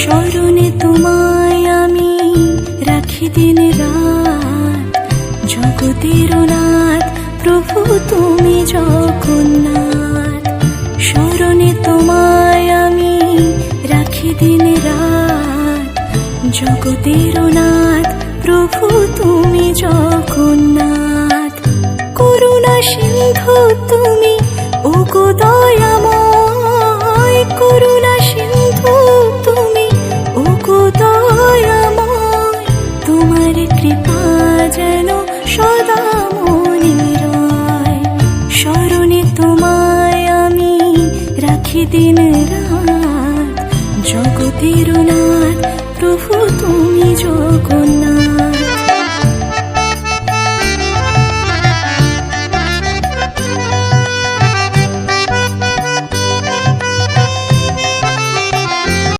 স্মরণে তোমায় আমি রাখি দিন রাত, জগতের নাথ প্রভু তুমি জগন্নাথ। স্মরণে তোমায় আমি রাখি দিন রাত, জগতের নাথ প্রভু তুমি জগন্নাথ। করুণা সিন্ধু তুমি ওগো দয়াময়, করুণা সিন্ধু তুমি ওগো দয়াময়। তোমার কৃপা যেন সদা মনে রয়। স্মরণে তোমায় আমি রাখি দিন রাত, জগতের নাথ প্রভু তুমি জগন্নাথ।